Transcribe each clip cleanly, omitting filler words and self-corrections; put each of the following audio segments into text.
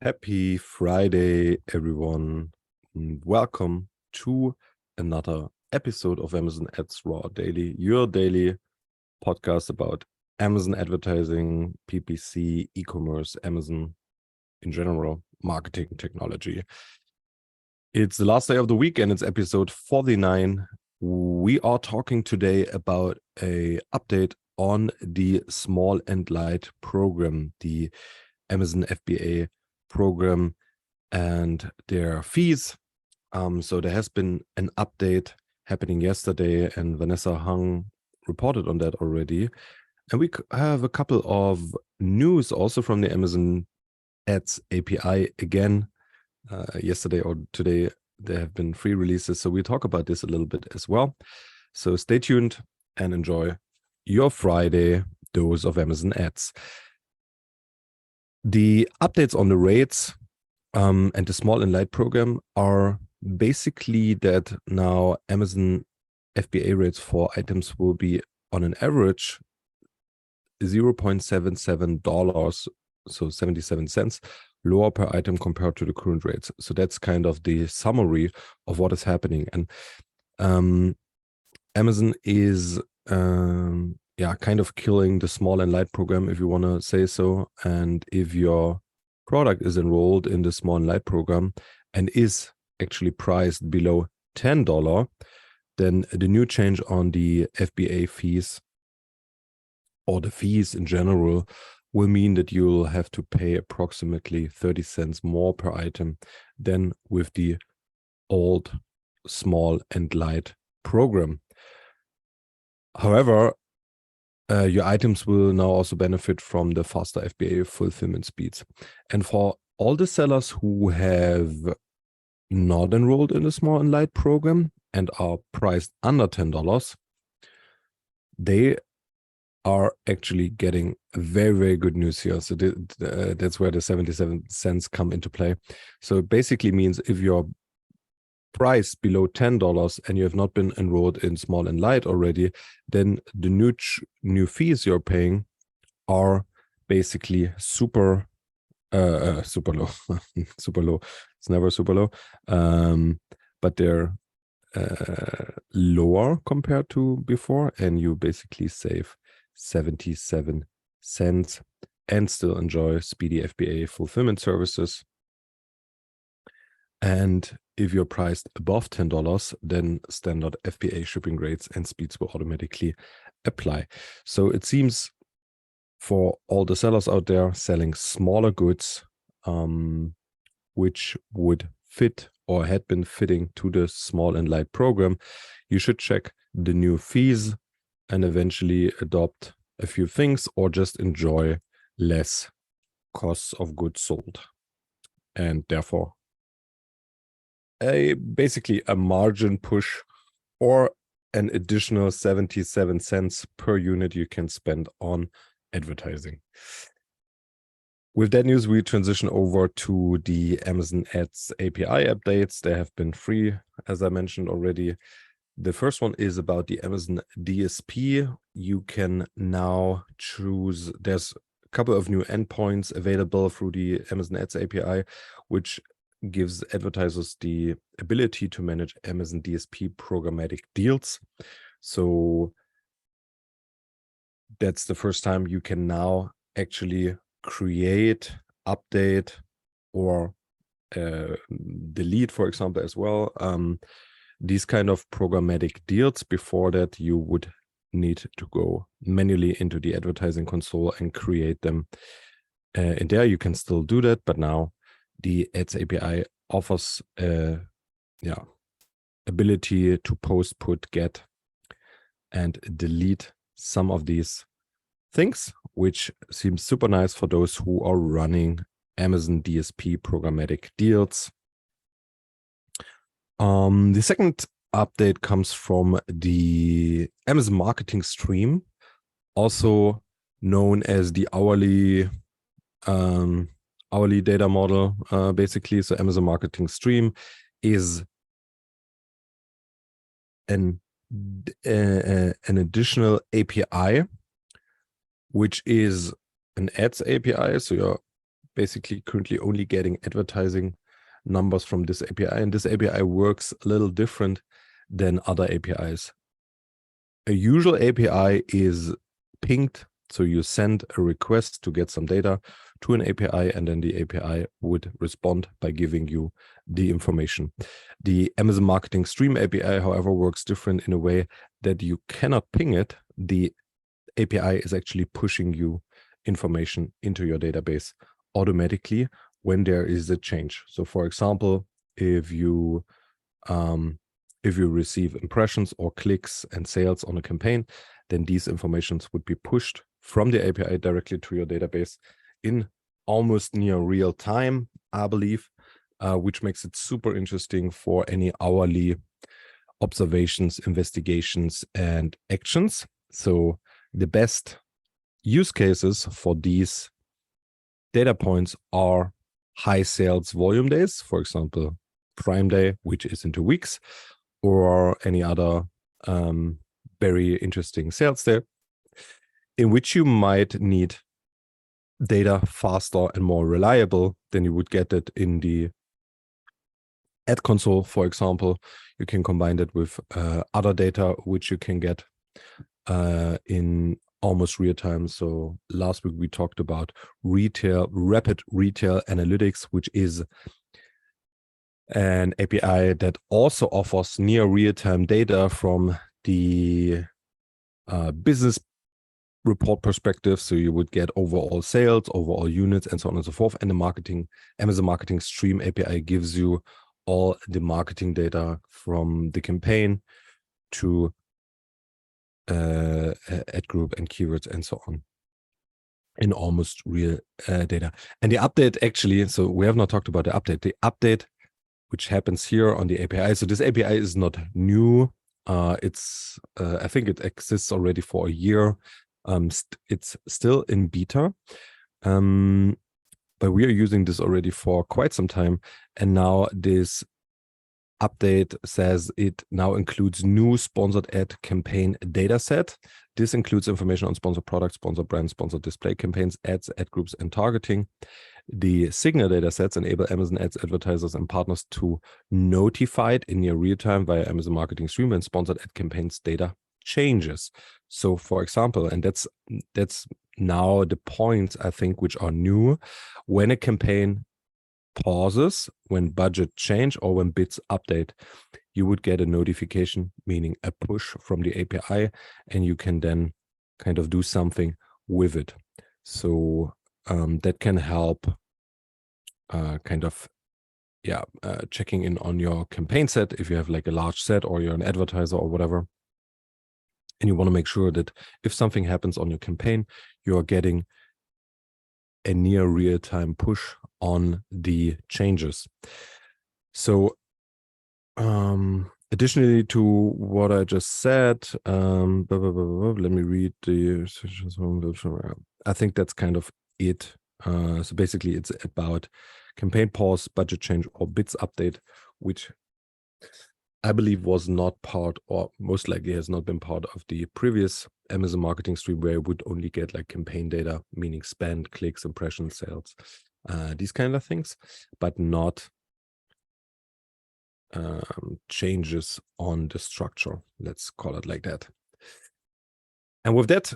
Happy Friday, everyone. Welcome to another episode of Amazon Ads Raw Daily, your daily podcast about Amazon advertising, PPC, e-commerce, Amazon in general, marketing technology. It's the last day of the week and it's episode 49. We are talking today about an update on the Small and Light program, the Amazon FBA program and their fees. So there has been an update happening yesterday, and Vanessa Hung reported on that already. And we have a couple of news also from the Amazon Ads API again. Yesterday or today, there have been free releases. So we talk about this a little bit as well. So stay tuned and enjoy your Friday dose of Amazon Ads. The updates on the rates and the Small and Light program are basically that now Amazon FBA rates for items will be on an average $0.77, so 77 cents lower per item compared to the current rates. So that's kind of the summary of what is happening. And Amazon is kind of killing the Small and Light program, if you want to say so. And if your product is enrolled in the Small and Light program and is actually priced below $10, then the new change on the FBA fees or the fees in general will mean that you'll have to pay approximately 30 cents more per item than with the old Small and Light program. However, your items will now also benefit from the faster FBA fulfillment speeds. And for all the sellers who have not enrolled in the Small and Light program and are priced under $10, they are actually getting very, very good news here. So that's where the 77 cents come into play. So it basically means if you're price below $10 and you have not been enrolled in Small and Light already, then the new fees you're paying are basically super low. Super low. It's never super low, but they're lower compared to before, and you basically save 77 cents and still enjoy speedy FBA fulfillment services. And if you're priced above $10, then standard FBA shipping rates and speeds will automatically apply. So it seems for all the sellers out there selling smaller goods, which would fit or had been fitting to the Small and Light program, you should check the new fees and eventually adopt a few things or just enjoy less costs of goods sold. And therefore, basically a margin push or an additional 77 cents per unit you can spend on advertising. With that news, we transition over to the Amazon Ads API updates. They have been free, as I mentioned already. The first one is about the Amazon DSP. You can now choose, there's a couple of new endpoints available through the Amazon Ads API, which gives advertisers the ability to manage Amazon DSP programmatic deals. So that's the first time you can now actually create, update, or delete, for example, as well. These kind of programmatic deals. Before that, you would need to go manually into the advertising console and create them. In there, you can still do that, but now the Ads API offers ability to post, put, get, and delete some of these things, which seems super nice for those who are running Amazon DSP programmatic deals. The second update comes from the Amazon Marketing Stream, also known as the hourly data model, basically. So Amazon Marketing Stream is an additional API, which is an ads API. So you're basically currently only getting advertising numbers from this API, and this API works a little different than other APIs. A usual API is pinged, so you send a request to get some data to an API, and then the API would respond by giving you the information. The Amazon Marketing Stream API, however, works different in a way that you cannot ping it. The API is actually pushing you information into your database automatically when there is a change. So for example, if you receive impressions or clicks and sales on a campaign, then these informations would be pushed from the API directly to your database in almost near real time, I believe, which makes it super interesting for any hourly observations, investigations, and actions. So the best use cases for these data points are high sales volume days, for example, Prime Day, which is in 2 weeks, or any other very interesting sales day, in which you might need data faster and more reliable than you would get it in the ad console, for example. You can combine that with other data, which you can get in almost real time. So last week we talked about rapid retail analytics, which is an API that also offers near real-time data from the business report perspective. So you would get overall sales, overall units, and so on and so forth. And the Amazon Marketing Stream API gives you all the marketing data from the campaign to ad group and keywords and so on in almost real data. And the update actually, so we have not talked about the update which happens here on the API. So this API is not new. It's I think it exists already for a year. It's still in beta, but we are using this already for quite some time. And now this update says it now includes new sponsored ad campaign data set. This includes information on sponsored products, sponsored brands, sponsored display campaigns, ads, ad groups, and targeting. The Signal data sets enable Amazon Ads advertisers and partners to notify it in near real time via Amazon Marketing Stream when sponsored ad campaigns data changes. So for example, and that's now the points I think which are new, when a campaign pauses, when budget change, or when bids update, you would get a notification, meaning a push from the API, and you can then kind of do something with it. So that can help checking in on your campaign set if you have like a large set or you're an advertiser or whatever. And you want to make sure that if something happens on your campaign, you're getting a near real-time push on the changes. So additionally to what I just said, let me read the, I think that's kind of it. So basically it's about campaign pause, budget change, or bids update, which I believe was not part, or most likely has not been part of the previous Amazon Marketing Stream, where you would only get like campaign data, meaning spend, clicks, impressions, sales, these kind of things, but not changes on the structure. Let's call it like that. And with that,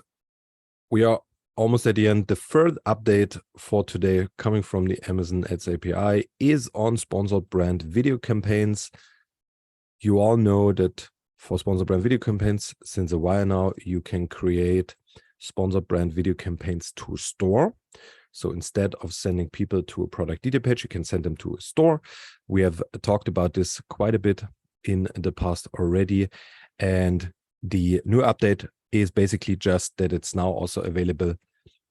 we are almost at the end. The third update for today coming from the Amazon Ads API is on sponsored brand video campaigns. You all know that for sponsored brand video campaigns, since a while now, you can create sponsored brand video campaigns to a store. So instead of sending people to a product detail page, you can send them to a store. We have talked about this quite a bit in the past already. And the new update is basically just that it's now also available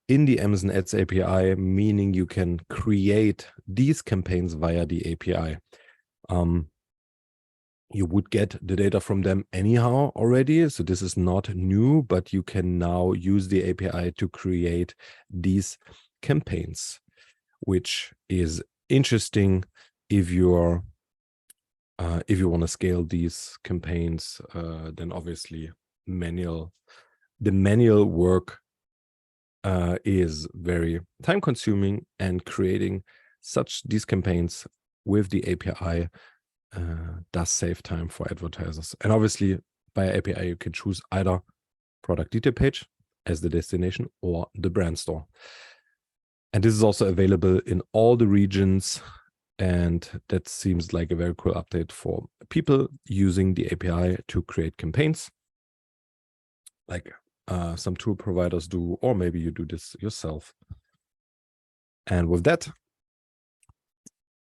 in the Amazon Ads API, meaning you can create these campaigns via the API. You would get the data from them anyhow already. So this is not new, but you can now use the API to create these campaigns, which is interesting if you're if you want to scale these campaigns. Then obviously the manual work is very time consuming, and creating these campaigns with the API does save time for advertisers. And obviously, by API, you can choose either product detail page as the destination or the brand store. And this is also available in all the regions. And that seems like a very cool update for people using the API to create campaigns, like some tool providers do, or maybe you do this yourself. And with that,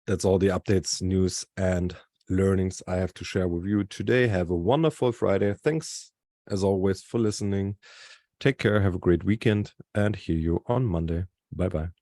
that's all the updates, news, and learnings I have to share with you today. Have a wonderful Friday. Thanks, as always, for listening. Take care, have a great weekend, and hear you on Monday. Bye-bye.